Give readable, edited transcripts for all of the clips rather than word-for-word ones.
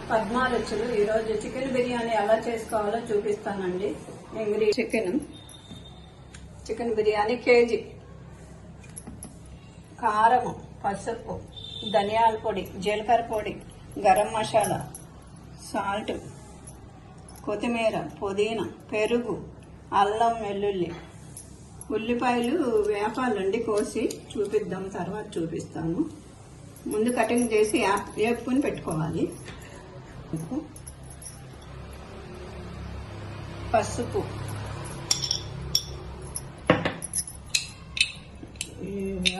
పద్మారుచులు ఈరోజు చికెన్ బిర్యానీ ఎలా చేసుకోవాలో చూపిస్తానండి. చికెన్ బిర్యానీ కేజీ, కారం, పసుపు, ధనియాల పొడి, జీలకర్ర పొడి, గరం మసాలా, సాల్ట్, కొత్తిమీర, పుదీనా, పెరుగు, అల్లం వెల్లుల్లి, ఉల్లిపాయలు వేపాలండి, కోసి చూపిద్దాం, తర్వాత చూపిస్తాను. ముందు కటింగ్ చేసి వేపుకుని పెట్టుకోవాలి. పసుపు,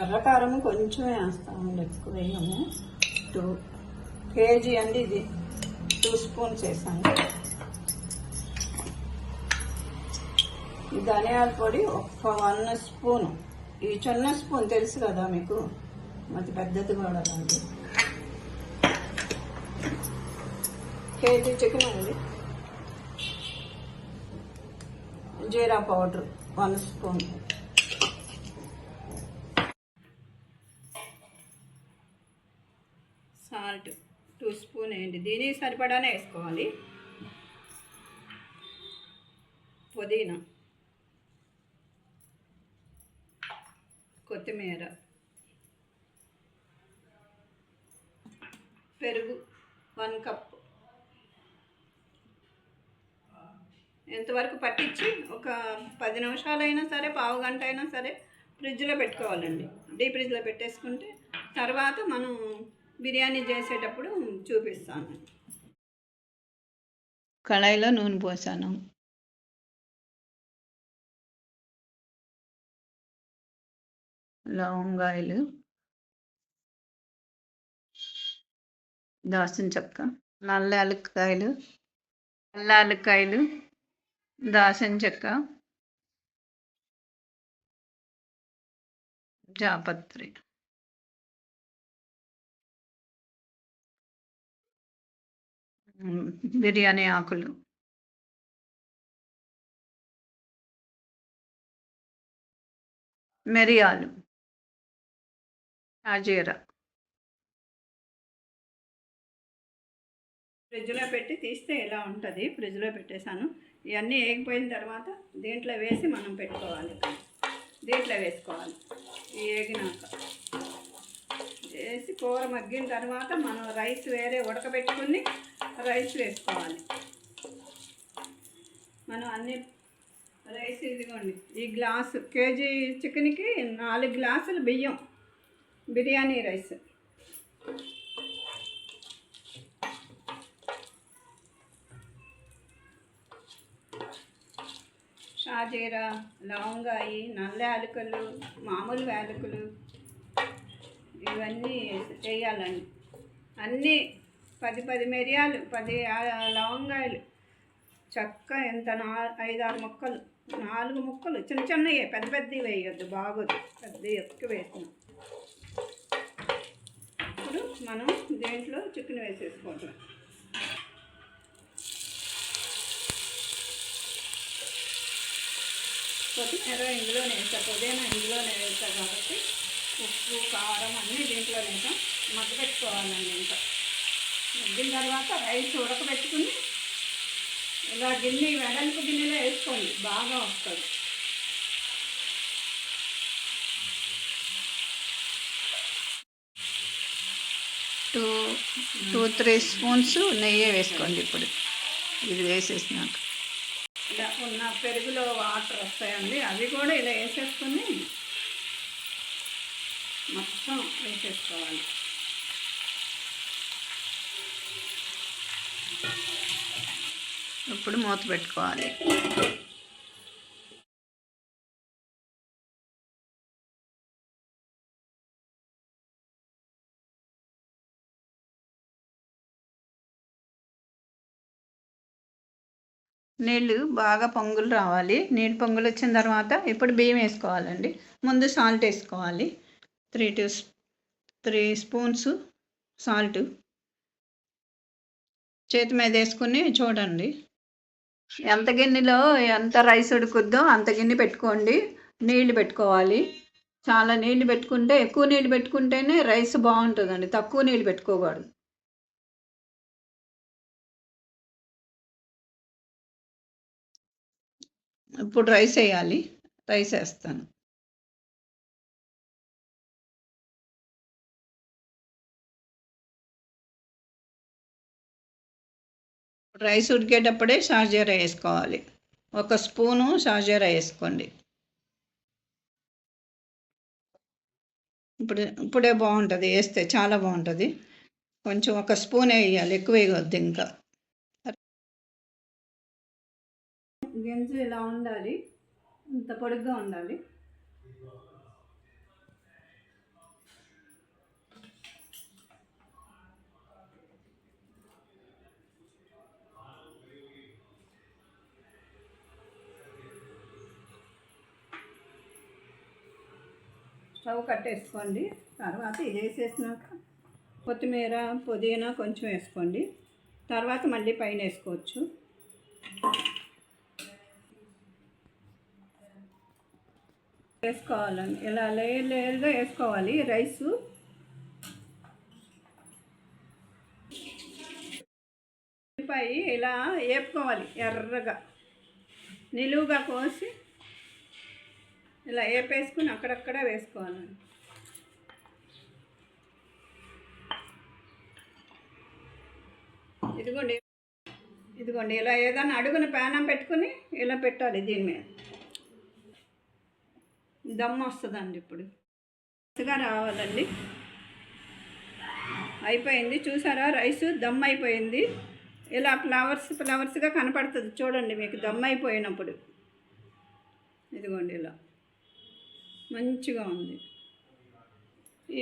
ఎర్రకారం కొంచెం వేస్తామండి, ఎక్కువ వేయము. 2 కేజీ అండి, ఇది 2 స్పూన్స్ వేసాను. ధనియాల పొడి ఒక 1 స్పూను, ఈ చిన్న స్పూన్ తెలుసు కదా మీకు, మరి పెద్దది కూడా అండి. కేజీ చికెన్ అండి. జీరా పౌడర్ 1 స్పూన్, సాల్ట్ 2 స్పూన్ వేయండి, దీనికి సరిపడానే వేసుకోవాలి. పుదీనా, కొత్తిమీర, పెరుగు 1 కప్, ఎంతవరకు పట్టించి ఒక 10 నిమిషాలైనా సరే, పావు గంట అయినా సరే ఫ్రిడ్జ్లో పెట్టుకోవాలండి. డీప్ ఫ్రిడ్జ్లో పెట్టేసుకుంటే తర్వాత మనం బిర్యానీ చేసేటప్పుడు చూపిస్తాను. కళాయిలో నూనె పోసాను. లవంగాయలు, దాల్చిన చెక్క, నల్ల యాలక్కాయలు, తెల్ల యాలక్కాయలు, దాల్చిన చెక్క, జాపత్రి, బిర్యానీ ఆకులు, మిరియాలు, షాజీరా. ఫ్రిడ్జ్లో పెట్టి తీస్తే ఇలా ఉంటుంది. ఫ్రిడ్జ్లో పెట్టేశాను. ఇవన్నీ వేగిపోయిన తర్వాత దీంట్లో వేసి మనం పెట్టుకోవాలి. దీంట్లో వేసుకోవాలి. వేగినాక వేసి కూర మగ్గిన తర్వాత మనం రైస్ వేరే ఉడకబెట్టుకుని రైస్ వేసుకోవాలి. మనం అన్ని రైస్ ఇదిగోండి, ఈ గ్లాసు కేజీ చికెన్కి 4 గ్లాసులు బియ్యం, బిర్యానీ రైస్. షాజీరా, లవంగాయి, నల్ల యాలకులు, మామూలు యాలకులు, ఇవన్నీ వేయాలండి. అన్నీ 10 మిరియాలు, 10 లవంగాయలు, చెక్క ఎంత 5-6 ముక్కలు, 4 ముక్కలు చిన్న చిన్నవి, పెద్ద పెద్దవి వేయొద్దు, బాగోదు పెద్ద ఎక్కువ వేసినాం. ఇప్పుడు మనం దీంట్లో చికెన్ వేసేసుకోవటం. కొత్తిమీర ఇందులోనే వేస్తా, పుదీనా ఇందులోనే వేస్తా కాబట్టి ఉప్పు, కారం అన్నీ దీంట్లో వేసాం. మగ్గపెట్టుకోవాలండి. ఇంకా మగ్గిన తర్వాత రైస్ ఉడకబెట్టుకుని ఇలా గిన్నె, వెడల్పు గిన్నెలో వేసుకోండి, బాగా వస్తుంది. టూ 3 స్పూన్స్ నెయ్యి వేసుకోండి. ఇప్పుడు ఇది వేసేసినాక ఇలా ఉన్న పెరుగులో వాటర్ వస్తాయండి, అవి కూడా ఇలా వేసేసుకొని మొత్తం వేసేసుకోవాలి. ఇప్పుడు మూత పెట్టుకోవాలి. నీళ్ళు బాగా పొంగులు రావాలి. నీళ్ళు పొంగులు వచ్చిన తర్వాత ఇప్పుడు బియ్యం వేసుకోవాలండి. ముందు సాల్ట్ వేసుకోవాలి. 3 స్పూన్స్ సాల్ట్ చేతి మీద వేసుకుని చూడండి. ఎంత గిన్నెలో ఎంత రైస్ ఉడుకుద్దో అంత గిన్నె పెట్టుకోండి. నీళ్ళు పెట్టుకోవాలి. చాలా నీళ్ళు పెట్టుకుంటే, ఎక్కువ నీళ్ళు పెట్టుకుంటేనే రైస్ బాగుంటుందండి, తక్కువ నీళ్ళు పెట్టుకోకూడదు. ఇప్పుడు రైస్ వేయాలి. రైస్ వేస్తాను. రైస్ ఉడికేటప్పుడే షార్జీరా వేసుకోవాలి. 1 స్పూను షార్జీరా వేసుకోండి. ఇప్పుడే బాగుంటుంది, వేస్తే చాలా బాగుంటుంది. కొంచెం 1 స్పూన్ వేయాలి, ఎక్కువ వేయవద్దు. ఇంకా గింజ ఇలా ఉండాలి, ఇంత పొడుగ్గా ఉండాలి. స్టవ్ కట్టేసుకోండి. తర్వాత ఇది వేసేసినాక కొత్తిమీర, పుదీనా కొంచెం వేసుకోండి. తర్వాత మళ్ళీ పైన వేసుకోవచ్చు. వేసుకోవాలండి, ఇలా లేయర్గా వేసుకోవాలి రైసు. ఉల్లిపాయ ఇలా వేపుకోవాలి, ఎర్రగా నిలువుగా కోసి ఇలా వేపేసుకుని అక్కడక్కడ వేసుకోవాలండి. ఇదిగోండి ఇలా ఏదైనా అడుగున ప్యానం పెట్టుకుని ఇలా పెట్టాలి. దీని మీద దమ్ వస్తుందండి. ఇప్పుడు మంచిగా రావాలండి. అయిపోయింది, చూసారా? రైస్ దమ్ అయిపోయింది. ఇలా ఫ్లవర్స్గా కనపడుతుంది చూడండి మీకు దమ్ అయిపోయినప్పుడు. ఇదిగోండి ఇలా మంచిగా ఉంది.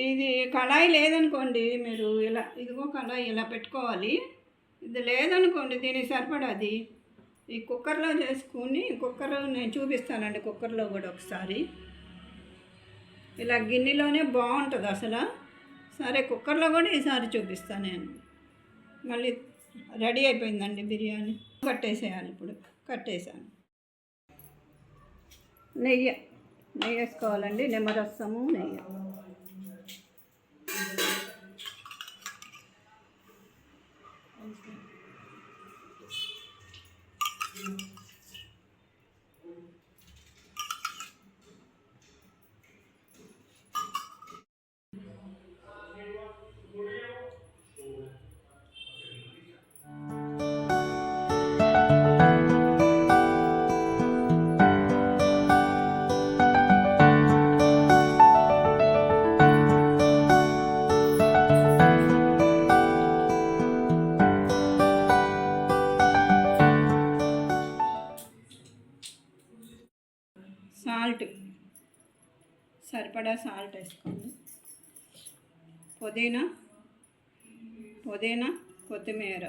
ఇది కళాయి లేదనుకోండి, మీరు ఇలా ఇదిగో కళాయి ఇలా పెట్టుకోవాలి. ఇది లేదనుకోండి, దీనికి సరిపడాది ఈ కుక్కర్లో చేసుకుని, కుక్కర్ నేను చూపిస్తానండి. కుక్కర్లో కూడా ఒకసారి ఇలా గిన్నెలోనే బాగుంటుంది అసలు. సరే, కుక్కర్లో కూడా ఈసారి చూపిస్తాను నేను. మళ్ళీ రెడీ అయిపోయిందండి బిర్యానీ. కట్టేసేయాలి. ఇప్పుడు కట్టేసాను. నెయ్యి వేసుకోవాలండి, నిమ్మరసము, నెయ్యి. సాల్ట్ సరిపడా సాల్ట్ వేసుకోండి. పుదీనా, కొత్తిమీర,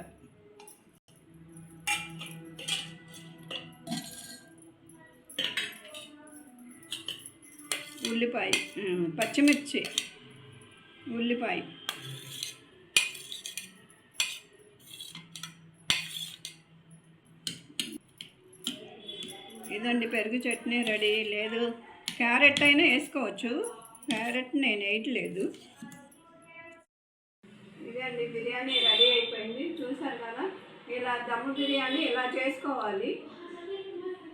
ఉల్లిపాయ, పచ్చిమిర్చి, ఉల్లిపాయ, ఇదండి పెరుగు చట్నీ రెడీ. లేదు క్యారెట్ అయినా వేసుకోవచ్చు, క్యారెట్ నేను వేయట్లేదు. ఇదే అండి బిర్యానీ రెడీ అయిపోయింది. చూసారు కదా, ఇలా దమ్ బిర్యానీ ఇలా చేసుకోవాలి.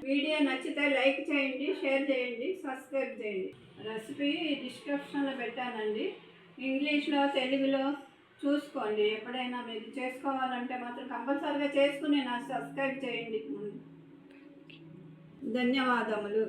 వీడియో నచ్చితే లైక్ చేయండి, షేర్ చేయండి, సబ్స్క్రైబ్ చేయండి. రెసిపీ డిస్క్రిప్షన్లో పెట్టానండి. ఇంగ్లీష్లో, తెలుగులో చూసుకోండి. ఎప్పుడైనా మీరు చేసుకోవాలంటే మాత్రం కంపల్సరీగా చేసుకుని నాకు సబ్స్క్రైబ్ చేయండి. ధన్యవాదములు.